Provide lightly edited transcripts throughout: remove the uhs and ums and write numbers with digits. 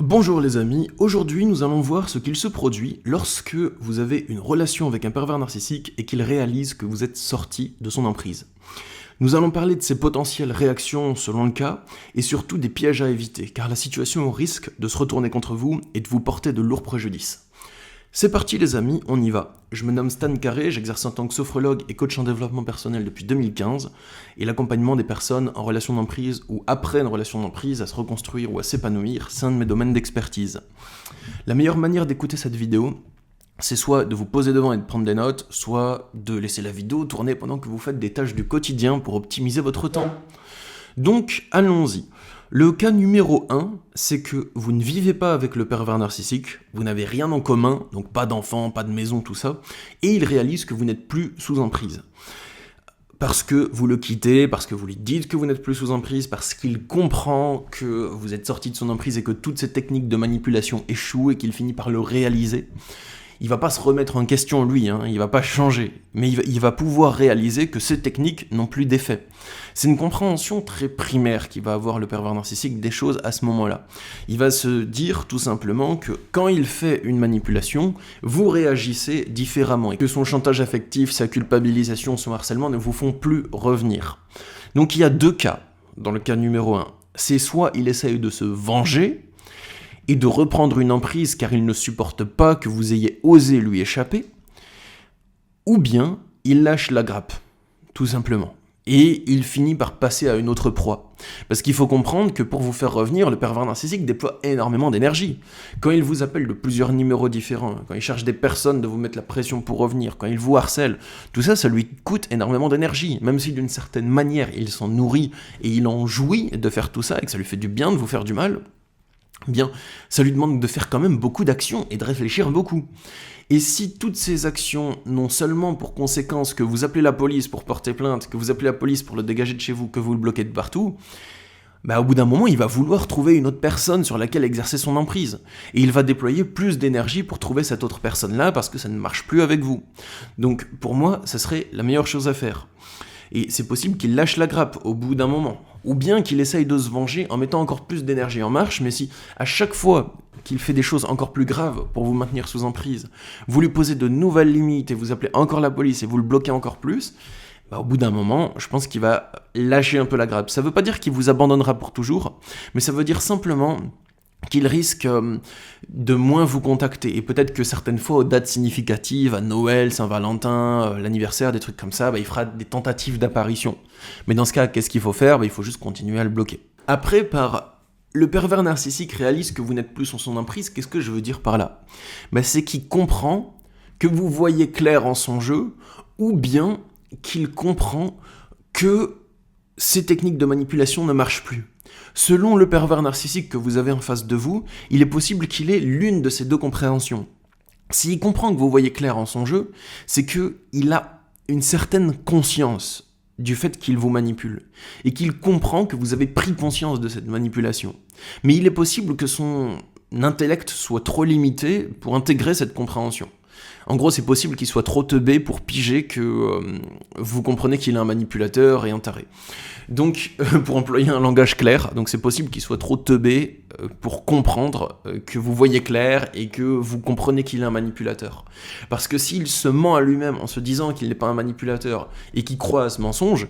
Bonjour les amis, aujourd'hui nous allons voir ce qu'il se produit lorsque vous avez une relation avec un pervers narcissique et qu'il réalise que vous êtes sorti de son emprise. Nous allons parler de ses potentielles réactions selon le cas et surtout des pièges à éviter car la situation risque de se retourner contre vous et de vous porter de lourds préjudices. C'est parti les amis, on y va. Je me nomme Stan Carré, j'exerce en tant que sophrologue et coach en développement personnel depuis 2015 et l'accompagnement des personnes en relation d'emprise ou après une relation d'emprise à se reconstruire ou à s'épanouir, c'est un de mes domaines d'expertise. La meilleure manière d'écouter cette vidéo, c'est soit de vous poser devant et de prendre des notes, soit de laisser la vidéo tourner pendant que vous faites des tâches du quotidien pour optimiser votre temps. Donc allons-y. Le cas numéro 1, c'est que vous ne vivez pas avec le pervers narcissique, vous n'avez rien en commun, donc pas d'enfant, pas de maison, tout ça, et il réalise que vous n'êtes plus sous emprise. Parce que vous le quittez, parce que vous lui dites que vous n'êtes plus sous emprise, parce qu'il comprend que vous êtes sorti de son emprise et que toutes ces techniques de manipulation échouent et qu'il finit par le réaliser. Il va pas se remettre en question lui, il va pas changer, mais il va pouvoir réaliser que ces techniques n'ont plus d'effet. C'est une compréhension très primaire qui va avoir le pervers narcissique des choses à ce moment-là. Il va se dire tout simplement que quand il fait une manipulation, vous réagissez différemment et que son chantage affectif, sa culpabilisation, son harcèlement ne vous font plus revenir. Donc il y a deux cas dans le cas numéro 1. C'est soit il essaye de se venger, et de reprendre une emprise car il ne supporte pas que vous ayez osé lui échapper, ou bien il lâche la grappe, tout simplement. Et il finit par passer à une autre proie. Parce qu'il faut comprendre que pour vous faire revenir, le pervers narcissique déploie énormément d'énergie. Quand il vous appelle de plusieurs numéros différents, quand il cherche des personnes de vous mettre la pression pour revenir, quand il vous harcèle, tout ça, ça lui coûte énormément d'énergie. Même si d'une certaine manière, il s'en nourrit et il en jouit de faire tout ça et que ça lui fait du bien de vous faire du mal, bien, ça lui demande de faire quand même beaucoup d'actions et de réfléchir beaucoup. Et si toutes ces actions n'ont seulement pour conséquence que vous appelez la police pour porter plainte, que vous appelez la police pour le dégager de chez vous, que vous le bloquez de partout, au bout d'un moment, il va vouloir trouver une autre personne sur laquelle exercer son emprise. Et il va déployer plus d'énergie pour trouver cette autre personne-là parce que ça ne marche plus avec vous. Donc, pour moi, ça serait la meilleure chose à faire. Et c'est possible qu'il lâche la grappe au bout d'un moment. Ou bien qu'il essaye de se venger en mettant encore plus d'énergie en marche, mais si à chaque fois qu'il fait des choses encore plus graves pour vous maintenir sous emprise, vous lui posez de nouvelles limites et vous appelez encore la police et vous le bloquez encore plus, au bout d'un moment, je pense qu'il va lâcher un peu la grappe. Ça ne veut pas dire qu'il vous abandonnera pour toujours, mais ça veut dire simplement qu'il risque de moins vous contacter. Et peut-être que certaines fois, aux dates significatives, à Noël, Saint-Valentin, l'anniversaire, des trucs comme ça, il fera des tentatives d'apparition. Mais dans ce cas, qu'est-ce qu'il faut faire ? Il faut juste continuer à le bloquer. Après, le pervers narcissique réalise que vous n'êtes plus sous son emprise. Qu'est-ce que je veux dire par là ? C'est qu'il comprend que vous voyez clair en son jeu, ou bien qu'il comprend que ces techniques de manipulation ne marchent plus. Selon le pervers narcissique que vous avez en face de vous, il est possible qu'il ait l'une de ces deux compréhensions. S'il comprend que vous voyez clair en son jeu, c'est qu'il a une certaine conscience du fait qu'il vous manipule, et qu'il comprend que vous avez pris conscience de cette manipulation. Mais il est possible que son intellect soit trop limité pour intégrer cette compréhension. En gros, c'est possible qu'il soit trop teubé pour piger que vous comprenez qu'il est un manipulateur et un taré. Donc, pour employer un langage clair, donc c'est possible qu'il soit trop teubé pour comprendre que vous voyez clair et que vous comprenez qu'il est un manipulateur. Parce que s'il se ment à lui-même en se disant qu'il n'est pas un manipulateur et qu'il croit à ce mensonge,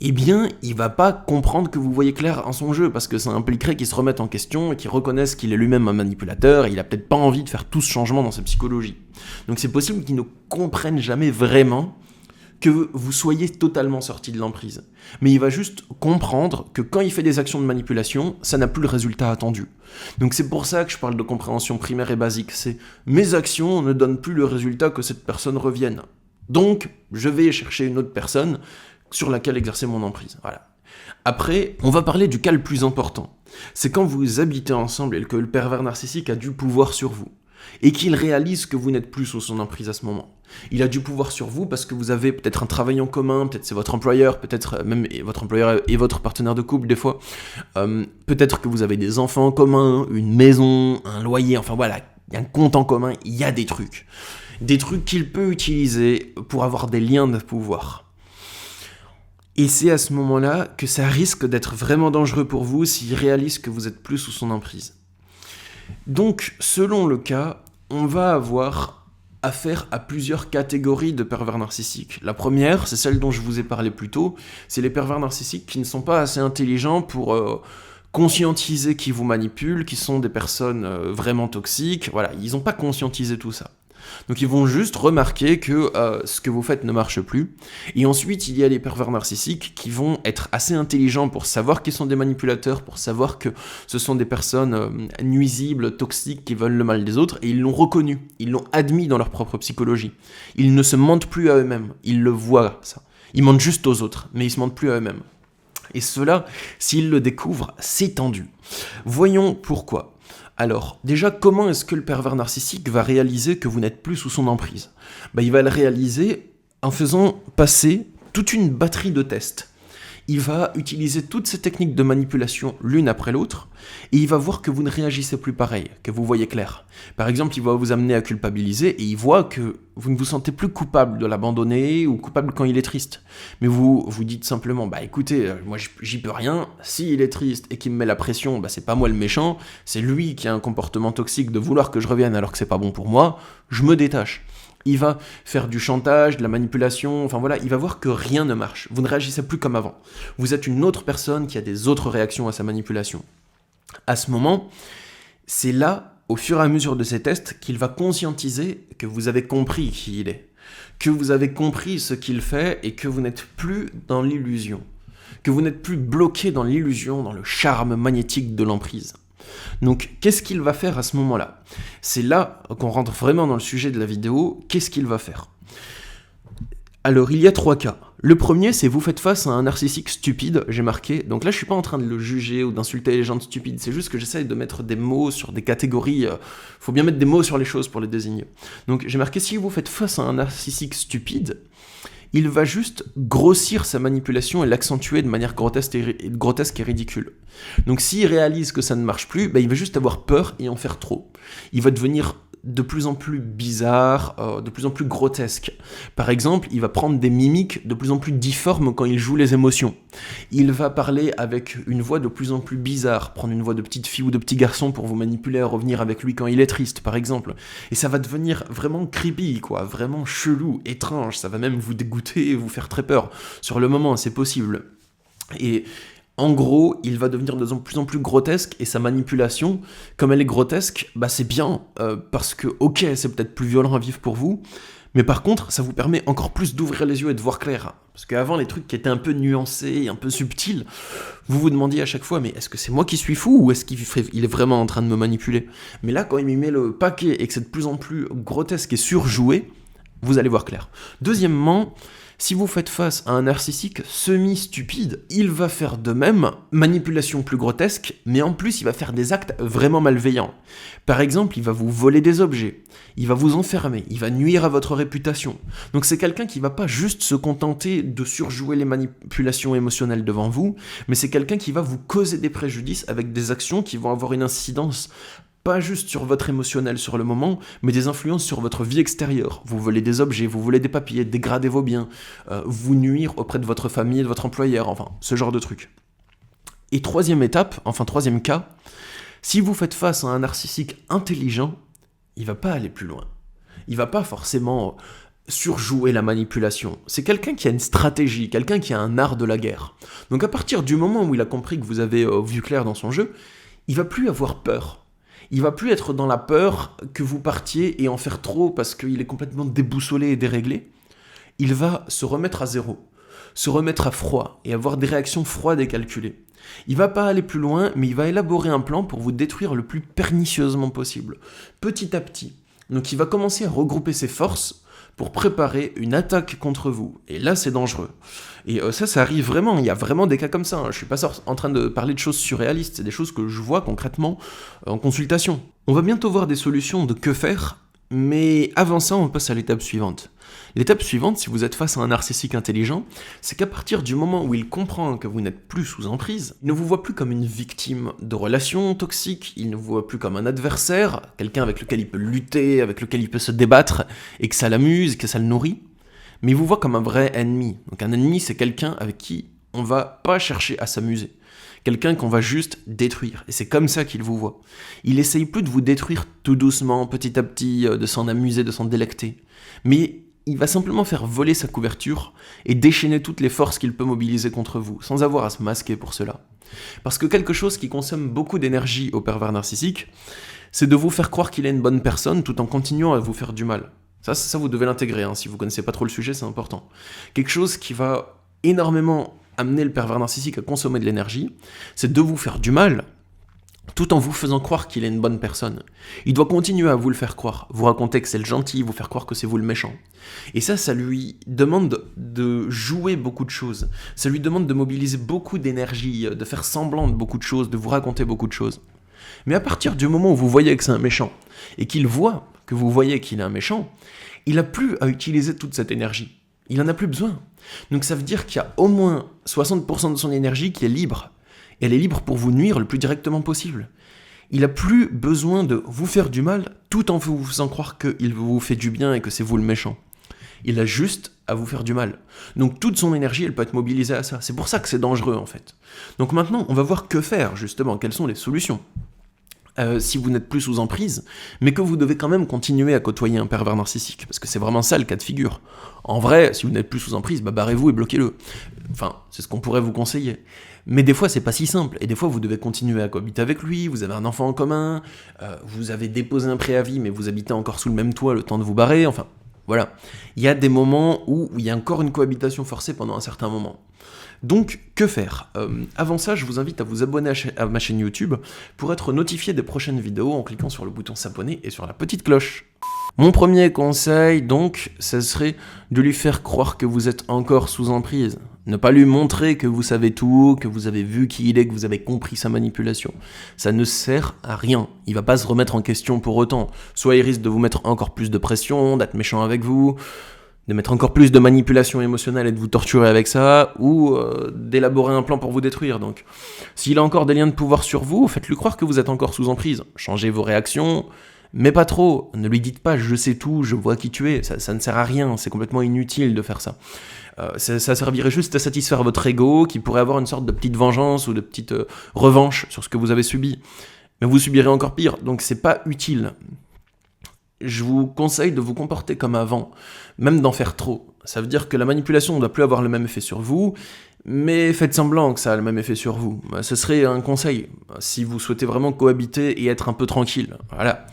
eh bien, il va pas comprendre que vous voyez clair en son jeu, parce que ça impliquerait qu'il se remette en question et qu'il reconnaisse qu'il est lui-même un manipulateur, et il a peut-être pas envie de faire tout ce changement dans sa psychologie. Donc c'est possible qu'il ne comprenne jamais vraiment que vous soyez totalement sorti de l'emprise. Mais il va juste comprendre que quand il fait des actions de manipulation, ça n'a plus le résultat attendu. Donc c'est pour ça que je parle de compréhension primaire et basique, c'est mes actions ne donnent plus le résultat que cette personne revienne. Donc, je vais chercher une autre personne sur laquelle exercer mon emprise. Voilà. Après, on va parler du cas le plus important. C'est quand vous habitez ensemble et que le pervers narcissique a du pouvoir sur vous, et qu'il réalise que vous n'êtes plus sous son emprise à ce moment. Il a du pouvoir sur vous parce que vous avez peut-être un travail en commun, peut-être c'est votre employeur, peut-être même votre employeur et votre partenaire de couple des fois, peut-être que vous avez des enfants en commun, une maison, un loyer, enfin voilà, il y a un compte en commun, il y a des trucs qu'il peut utiliser pour avoir des liens de pouvoir. Et c'est à ce moment-là que ça risque d'être vraiment dangereux pour vous s'il réalise que vous êtes plus sous son emprise. Donc, selon le cas, on va avoir affaire à plusieurs catégories de pervers narcissiques. La première, c'est celle dont je vous ai parlé plus tôt, c'est les pervers narcissiques qui ne sont pas assez intelligents pour conscientiser qui vous manipule, qui sont des personnes vraiment toxiques, voilà, ils n'ont pas conscientisé tout ça. Donc ils vont juste remarquer que ce que vous faites ne marche plus. Et ensuite, il y a les pervers narcissiques qui vont être assez intelligents pour savoir qu'ils sont des manipulateurs, pour savoir que ce sont des personnes nuisibles, toxiques, qui veulent le mal des autres, et ils l'ont reconnu, ils l'ont admis dans leur propre psychologie. Ils ne se mentent plus à eux-mêmes, ils le voient, ça. Ils mentent juste aux autres, mais ils se mentent plus à eux-mêmes. Et cela, s'ils le découvrent, c'est tendu. Voyons pourquoi. Alors, déjà, comment est-ce que le pervers narcissique va réaliser que vous n'êtes plus sous son emprise ? Il va le réaliser en faisant passer toute une batterie de tests. Il va utiliser toutes ces techniques de manipulation l'une après l'autre, et il va voir que vous ne réagissez plus pareil, que vous voyez clair. Par exemple, il va vous amener à culpabiliser, et il voit que vous ne vous sentez plus coupable de l'abandonner, ou coupable quand il est triste. Mais vous dites simplement, écoutez, moi j'y peux rien, s'il est triste et qu'il me met la pression, c'est pas moi le méchant, c'est lui qui a un comportement toxique de vouloir que je revienne alors que c'est pas bon pour moi, je me détache. Il va faire du chantage, de la manipulation, enfin voilà, il va voir que rien ne marche. Vous ne réagissez plus comme avant. Vous êtes une autre personne qui a des autres réactions à sa manipulation. À ce moment, c'est là, au fur et à mesure de ces tests, qu'il va conscientiser que vous avez compris qui il est, que vous avez compris ce qu'il fait et que vous n'êtes plus dans l'illusion, que vous n'êtes plus bloqué dans l'illusion, dans le charme magnétique de l'emprise. Donc, qu'est-ce qu'il va faire à ce moment-là ? C'est là qu'on rentre vraiment dans le sujet de la vidéo. Qu'est-ce qu'il va faire ? Alors, il y a 3 cas. Le premier, c'est vous faites face à un narcissique stupide, j'ai marqué. Donc là, je suis pas en train de le juger ou d'insulter les gens de stupides. C'est juste que j'essaye de mettre des mots sur des catégories. Faut bien mettre des mots sur les choses pour les désigner. Donc, j'ai marqué, si vous faites face à un narcissique stupide, il va juste grossir sa manipulation et l'accentuer de manière grotesque et ridicule. Donc s'il réalise que ça ne marche plus, il va juste avoir peur et en faire trop. Il va devenir de plus en plus bizarre, de plus en plus grotesque. Par exemple, il va prendre des mimiques de plus en plus difformes quand il joue les émotions. Il va parler avec une voix de plus en plus bizarre, prendre une voix de petite fille ou de petit garçon pour vous manipuler à revenir avec lui quand il est triste, par exemple. Et ça va devenir vraiment creepy, vraiment chelou, étrange, ça va même vous dégoûter et vous faire très peur. Sur le moment, c'est possible. Et en gros, il va devenir de plus en plus grotesque, et sa manipulation, comme elle est grotesque, c'est bien, parce que, ok, c'est peut-être plus violent à vivre pour vous, mais par contre, ça vous permet encore plus d'ouvrir les yeux et de voir clair. Parce qu'avant, les trucs qui étaient un peu nuancés, un peu subtils, vous vous demandiez à chaque fois, mais est-ce que c'est moi qui suis fou, ou est-ce qu'il est vraiment en train de me manipuler ? Mais là, quand il m'y met le paquet, et que c'est de plus en plus grotesque et surjoué, vous allez voir clair. Deuxièmement, si vous faites face à un narcissique semi-stupide, il va faire de même, manipulation plus grotesque, mais en plus il va faire des actes vraiment malveillants. Par exemple, il va vous voler des objets, il va vous enfermer, il va nuire à votre réputation. Donc c'est quelqu'un qui va pas juste se contenter de surjouer les manipulations émotionnelles devant vous, mais c'est quelqu'un qui va vous causer des préjudices avec des actions qui vont avoir une incidence pas juste sur votre émotionnel sur le moment, mais des influences sur votre vie extérieure. Vous volez des objets, vous volez des papiers, dégradez vos biens, vous nuire auprès de votre famille et de votre employeur, enfin, ce genre de trucs. Et troisième cas, si vous faites face à un narcissique intelligent, il va pas aller plus loin. Il va pas forcément surjouer la manipulation. C'est quelqu'un qui a une stratégie, quelqu'un qui a un art de la guerre. Donc à partir du moment où il a compris que vous avez vu clair dans son jeu, il va plus avoir peur. Il va plus être dans la peur que vous partiez et en faire trop parce qu'il est complètement déboussolé et déréglé. Il va se remettre à zéro, se remettre à froid et avoir des réactions froides et calculées. Il va pas aller plus loin, mais il va élaborer un plan pour vous détruire le plus pernicieusement possible, petit à petit. Donc il va commencer à regrouper ses forces pour préparer une attaque contre vous. Et là, c'est dangereux. Et ça arrive vraiment, il y a vraiment des cas comme ça. Je suis pas en train de parler de choses surréalistes, c'est des choses que je vois concrètement en consultation. On va bientôt voir des solutions de que faire, mais avant ça, on passe à l'étape suivante. L'étape suivante, si vous êtes face à un narcissique intelligent, c'est qu'à partir du moment où il comprend que vous n'êtes plus sous emprise, il ne vous voit plus comme une victime de relations toxiques, il ne vous voit plus comme un adversaire, quelqu'un avec lequel il peut lutter, avec lequel il peut se débattre, et que ça l'amuse, que ça le nourrit, mais il vous voit comme un vrai ennemi. Donc un ennemi, c'est quelqu'un avec qui on va pas chercher à s'amuser, quelqu'un qu'on va juste détruire. Et c'est comme ça qu'il vous voit. Il essaye plus de vous détruire tout doucement, petit à petit, de s'en amuser, de s'en délecter. Mais il va simplement faire voler sa couverture et déchaîner toutes les forces qu'il peut mobiliser contre vous, sans avoir à se masquer pour cela. Parce que quelque chose qui consomme beaucoup d'énergie au pervers narcissique, c'est de vous faire croire qu'il est une bonne personne tout en continuant à vous faire du mal. Ça vous devez l'intégrer, hein. Si vous ne connaissez pas trop le sujet, c'est important. Quelque chose qui va énormément amener le pervers narcissique à consommer de l'énergie, c'est de vous faire du mal, tout en vous faisant croire qu'il est une bonne personne. Il doit continuer à vous le faire croire, vous raconter que c'est le gentil, vous faire croire que c'est vous le méchant. Et ça lui demande de jouer beaucoup de choses. Ça lui demande de mobiliser beaucoup d'énergie, de faire semblant de beaucoup de choses, de vous raconter beaucoup de choses. Mais à partir du moment où vous voyez que c'est un méchant, et qu'il voit que vous voyez qu'il est un méchant, il n'a plus à utiliser toute cette énergie. Il n'en a plus besoin. Donc ça veut dire qu'il y a au moins 60% de son énergie qui est libre. Et elle est libre pour vous nuire le plus directement possible. Il n'a plus besoin de vous faire du mal tout en vous faisant croire qu'il vous fait du bien et que c'est vous le méchant. Il a juste à vous faire du mal. Donc toute son énergie, elle peut être mobilisée à ça. C'est pour ça que c'est dangereux en fait. Donc maintenant, on va voir que faire justement, quelles sont les solutions. Si vous n'êtes plus sous emprise, mais que vous devez quand même continuer à côtoyer un pervers narcissique, parce que c'est vraiment ça le cas de figure. En vrai, si vous n'êtes plus sous emprise, barrez-vous et bloquez-le. Enfin, c'est ce qu'on pourrait vous conseiller. Mais des fois, c'est pas si simple, et des fois, vous devez continuer à cohabiter avec lui, vous avez un enfant en commun, vous avez déposé un préavis, mais vous habitez encore sous le même toit le temps de vous barrer, enfin, voilà. Il y a des moments où il y a encore une cohabitation forcée pendant un certain moment. Donc, que faire ? Avant ça, je vous invite à vous abonner à ma chaîne YouTube pour être notifié des prochaines vidéos en cliquant sur le bouton s'abonner et sur la petite cloche. Mon premier conseil, donc, ce serait de lui faire croire que vous êtes encore sous emprise. Ne pas lui montrer que vous savez tout, que vous avez vu qui il est, que vous avez compris sa manipulation. Ça ne sert à rien. Il va pas se remettre en question pour autant. Soit il risque de vous mettre encore plus de pression, d'être méchant avec vous, de mettre encore plus de manipulation émotionnelle et de vous torturer avec ça, ou d'élaborer un plan pour vous détruire. Donc, s'il a encore des liens de pouvoir sur vous, faites-lui croire que vous êtes encore sous emprise. Changez vos réactions, mais pas trop. Ne lui dites pas « je sais tout, je vois qui tu es ». Ça ne sert à rien, c'est complètement inutile de faire ça. Ça servirait juste à satisfaire votre ego, qui pourrait avoir une sorte de petite vengeance ou de petite revanche sur ce que vous avez subi. Mais vous subirez encore pire, donc c'est pas utile. Je vous conseille de vous comporter comme avant, même d'en faire trop. Ça veut dire que la manipulation ne doit plus avoir le même effet sur vous, mais faites semblant que ça a le même effet sur vous. Ce serait un conseil, si vous souhaitez vraiment cohabiter et être un peu tranquille. Voilà.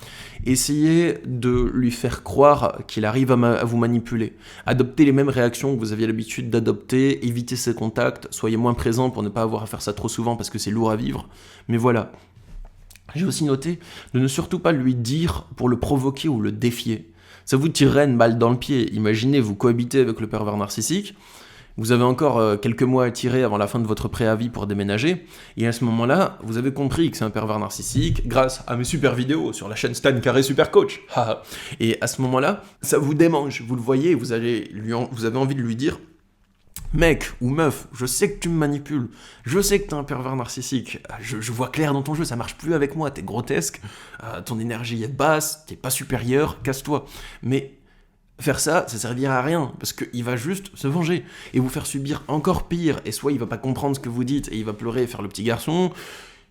Essayez de lui faire croire qu'il arrive à vous manipuler. Adoptez les mêmes réactions que vous aviez l'habitude d'adopter, évitez ses contacts, soyez moins présent pour ne pas avoir à faire ça trop souvent parce que c'est lourd à vivre. Mais voilà. J'ai aussi noté de ne surtout pas lui dire pour le provoquer ou le défier. Ça vous tirerait une balle dans le pied. Imaginez, vous cohabitez avec le pervers narcissique, vous avez encore quelques mois à tirer avant la fin de votre préavis pour déménager, et à ce moment-là, vous avez compris que c'est un pervers narcissique grâce à mes super vidéos sur la chaîne Stan Carré Super Coach. Et à ce moment-là, ça vous démange, vous le voyez, vous avez envie de lui dire: mec ou meuf, je sais que tu me manipules, je sais que t'es un pervers narcissique, je vois clair dans ton jeu, ça marche plus avec moi, t'es grotesque, ton énergie est basse, t'es pas supérieur, casse-toi. Mais faire ça, ça servira à rien, parce qu'il va juste se venger, et vous faire subir encore pire, et soit il va pas comprendre ce que vous dites, et il va pleurer et faire le petit garçon,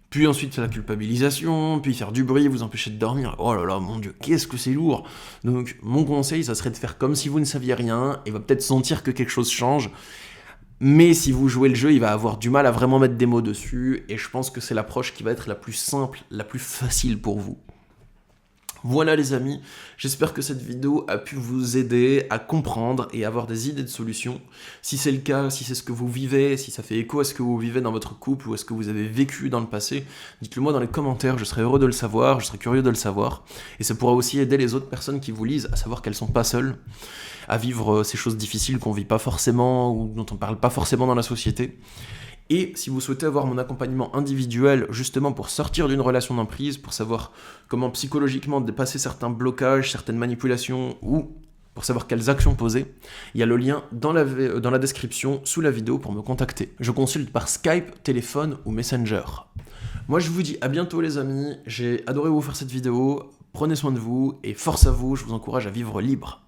puis ensuite la culpabilisation, puis faire du bruit, vous empêcher de dormir. Oh là là, mon Dieu, qu'est-ce que c'est lourd. Donc mon conseil, ça serait de faire comme si vous ne saviez rien, et va peut-être sentir que quelque chose change, mais si vous jouez le jeu, il va avoir du mal à vraiment mettre des mots dessus, et je pense que c'est l'approche qui va être la plus simple, la plus facile pour vous. Voilà les amis, j'espère que cette vidéo a pu vous aider à comprendre et avoir des idées de solutions. Si c'est le cas, si c'est ce que vous vivez, si ça fait écho à ce que vous vivez dans votre couple ou à ce que vous avez vécu dans le passé, dites-le moi dans les commentaires, je serais heureux de le savoir, je serais curieux de le savoir. Et ça pourra aussi aider les autres personnes qui vous lisent à savoir qu'elles sont pas seules à vivre ces choses difficiles qu'on vit pas forcément ou dont on parle pas forcément dans la société. Et si vous souhaitez avoir mon accompagnement individuel justement pour sortir d'une relation d'emprise, pour savoir comment psychologiquement dépasser certains blocages, certaines manipulations ou pour savoir quelles actions poser, il y a le lien dans la description sous la vidéo pour me contacter. Je consulte par Skype, téléphone ou Messenger. Moi je vous dis à bientôt les amis, j'ai adoré vous faire cette vidéo, prenez soin de vous et force à vous, je vous encourage à vivre libre.